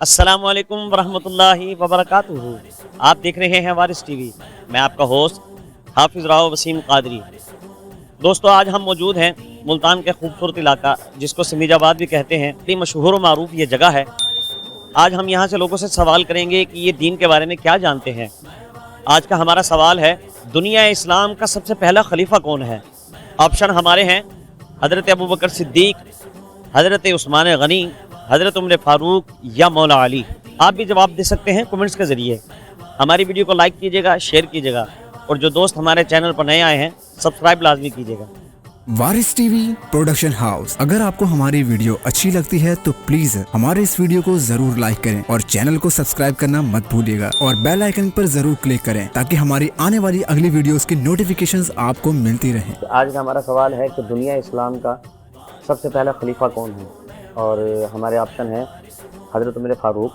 السلام علیکم ورحمۃ اللہ وبرکاتہ۔ آپ دیکھ رہے ہیں وارث ٹی وی، میں آپ کا ہوسٹ حافظ راؤ وسیم قادری۔ دوستو، آج ہم موجود ہیں ملتان کے خوبصورت علاقہ جس کو سمیج آباد بھی کہتے ہیں، بڑی مشہور و معروف یہ جگہ ہے۔ آج ہم یہاں سے لوگوں سے سوال کریں گے کہ یہ دین کے بارے میں کیا جانتے ہیں۔ آج کا ہمارا سوال ہے، دنیا اسلام کا سب سے پہلا خلیفہ کون ہے؟ آپشن ہمارے ہیں حضرت ابوبکر صدیق، حضرت عثمان غنی، حضرت عمر فاروق یا مولا علی۔ آپ بھی جواب دے سکتے ہیں کمنٹس کے ذریعے۔ ہماری ویڈیو کو لائک کیجیے گا، شیئر کیجیے گا، اور جو دوست ہمارے چینل پر نئے آئے ہیں سبسکرائب لازمی کیجیے گا۔ وارث ٹی وی پروڈکشن ہاؤس۔ اگر آپ کو ہماری ویڈیو اچھی لگتی ہے تو پلیز ہمارے اس ویڈیو کو ضرور لائک کریں اور چینل کو سبسکرائب کرنا مت بھولیے گا اور بیل آئیکن پر ضرور کلک کریں تاکہ ہماری آنے والی اگلی ویڈیوز کی نوٹیفیکیشنز آپ کو ملتی رہیں۔ آج کا ہمارا سوال ہے کہ دنیا اسلام کا سب سے پہلا خلیفہ کون ہے؟ اور ہمارے آپشن ہیں حضرت عمر فاروق،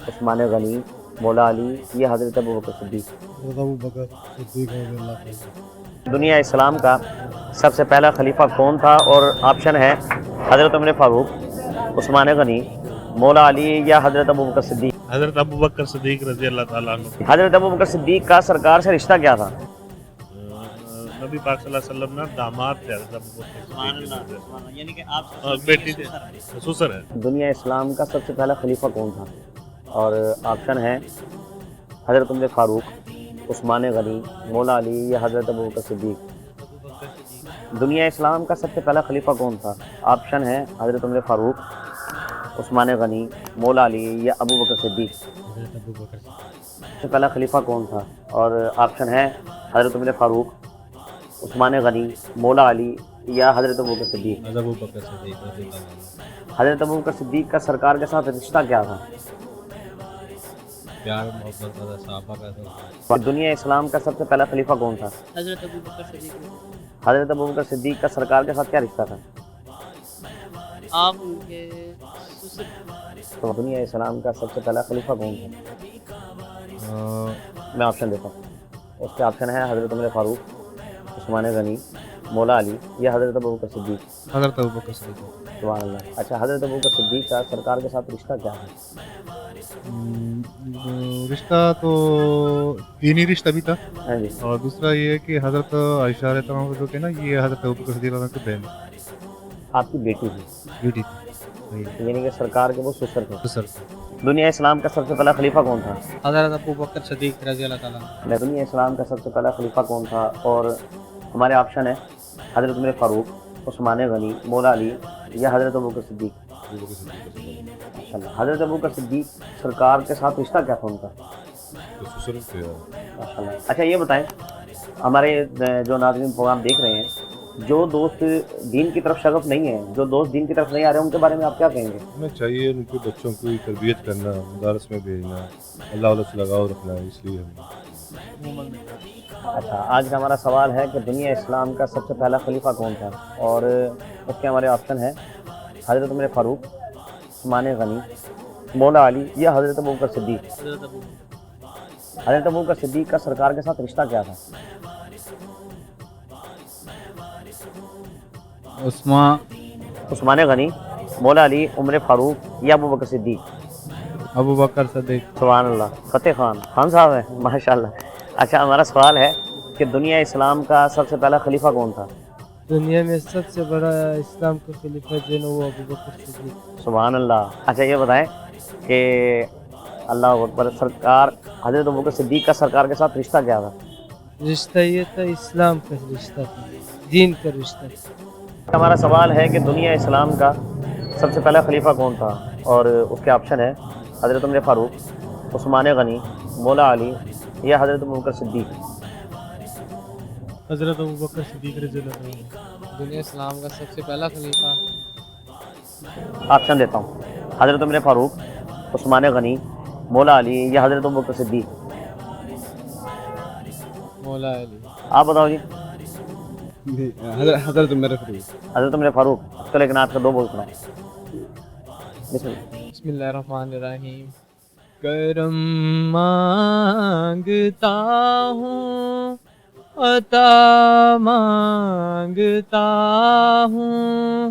عثمان غنی، مولا علی یا حضرت ابوبکر صدیق۔ دنیا اسلام کا سب سے پہلا خلیفہ کون تھا؟ اور آپشن ہے حضرت عمر فاروق، عثمان غنی، مولا علی یا حضرت ابوبکر صدیق۔ حضرت ابوبکر صدیق رضی اللہ تعالیٰ عنہ۔ حضرت ابوبکر صدیق کا سرکار سے رشتہ کیا تھا؟ نبی پاک صلی اللہ علیہ وسلم نا داماد تھے حضرت ابوبکر صدیق، یعنی کہ آپ بیٹی تھے، سسر ہے۔ دنیا اسلام کا سب سے پہلا خلیفہ کون تھا؟ اور آپشن ہے حضرت عمر فاروق، عثمان غنی، مولا علی یا حضرت ابوبکر صدیق۔ دنیا اسلام کا سب سے پہلا خلیفہ کون تھا؟ آپشن ہے حضرت عمر فاروق، عثمان غنی، مولا علی یا ابوبکر صدیق۔ سب سے پہلا خلیفہ کون تھا؟ اور آپشن ہے حضرت عمر فاروق، عثمان غنی، مولا علی یا حضرت ابوبکر صدیق۔ حضرت ابوبکر صدیق کا سرکار کے ساتھ رشتہ کیا تھا؟ پیار محبت والا صحابہ کا دنیا اسلام کا سب سے پہلا خلیفہ کون تھا؟ حضرت ابوبکر صدیق۔ حضرت ابوبکر صدیق کا سرکار کے ساتھ کیا رشتہ تھا؟ آپ ان کے سسر۔ تو دنیا اسلام کا سب سے پہلا خلیفہ کون تھا؟ میں آپشن دیتا ہوں۔ اس کے آپشن ہے حضرت عمر فاروق، عثمان غنی، مولا علی یا حضرت ابوبکر صدیق۔ حضرت ابوبکر صدیق۔ سبحان اللہ۔ اچھا، حضرت ابوبکر صدیق کا سرکار کے ساتھ رشتہ کیا ہے؟ رشتہ تو دینی رشتہ بھی تھا، ہاں جی۔ اور دوسرا یہ ہے کہ حضرت عائشہ رضی اللہ عنہا جو کہ نا یہ حضرت ابوبکر صدیق رضی اللہ عنہ کی بہن آپ کی بیٹی تھی، بیٹی یعنی کہ سرکار کے وہ سسر تھے۔ تھی، سر۔ دنیا اسلام کا سب سے پہلا خلیفہ کون تھا؟ حضرت ابوبکر صدیق رضی اللہ تعالیٰ عنہ۔ دنیا اسلام کا سب سے پہلا خلیفہ کون تھا؟ اور ہمارے آپشن ہے حضرت عمر فاروق، عثمان غنی، مولا علی یا حضرت ابوبکر صدیق۔ حضرت ابوبکر صدیق سرکار کے ساتھ رشتہ کیا تھا ان کا؟ ماشاء اللہ۔ اچھا یہ بتائیں، ہمارے جو ناظرین پروگرام دیکھ رہے ہیں، جو دوست دین کی طرف شغف نہیں ہے، جو دوست دین کی طرف نہیں آ رہے ہیں، ان کے بارے میں آپ کیا کہیں گے؟ ہمیں چاہیے ان کے بچوں کی تربیت کرنا، مدارس میں بھیجنا، اللہ علیہ سے لگاؤ رکھنا، اس لیے ہم اچھا، آج کا ہمارا سوال ہے کہ دنیا اسلام کا سب سے پہلا خلیفہ کون تھا؟ اور اس کے ہمارے آپشن ہیں حضرت عمر فاروق، عثمان غنی، مولا علی یا حضرت ابوبکر صدیق۔ حضرت ابوبکر صدیق کا سرکار کے ساتھ رشتہ کیا تھا؟ عثمان غنی، مولا علی، عمر فاروق یا ابوبکر صدیق۔ ابوبکر صدیق۔ سبحان اللہ۔ فتح خان صاحب ہیں، ماشاء اللہ۔ اچھا، ہمارا سوال ہے کہ دنیا اسلام کا سب سے پہلا خلیفہ کون تھا؟ دنیا میں سب سے بڑا اسلام کا خلیفہ جو ہے وہ ابوبکر صدیق۔ سبحان اللہ۔ اچھا یہ بتائیں کہ اللہ اکبر، سرکار حضرت ابوبکر صدیق کا سرکار کے ساتھ رشتہ کیا تھا؟ رشتہ یہ تھا اسلام کا رشتہ تھا، دین کا رشتہ تھا۔ ہمارا سوال ہے کہ دنیا اسلام کا سب سے پہلا خلیفہ کون تھا؟ اور اس کے آپشن ہے حضرت عمر فاروق، عثمان غنی، مولا علی یا حضرت ابوبکر صدیق۔ حضرت ابوبکر صدیق رضی اللہ عنہ۔ دنیا اسلام کا سب سے پہلا خلیفہ آپشن دیتا ہوں، حضرت عمر فاروق، عثمان غنی، مولا علی یا حضرت ابوبکر صدیق۔ مولا علی۔ آپ بتاؤ جی۔ حضرت عمر فاروق۔ حضرت عمر فاروق۔ تو لیکن آپ کا دو بول سناؤ۔ بسم اللہ۔ بسم اللہ الرحمن الرحیم۔ کرم مانگتا ہوں، عطا مانگتا ہوں،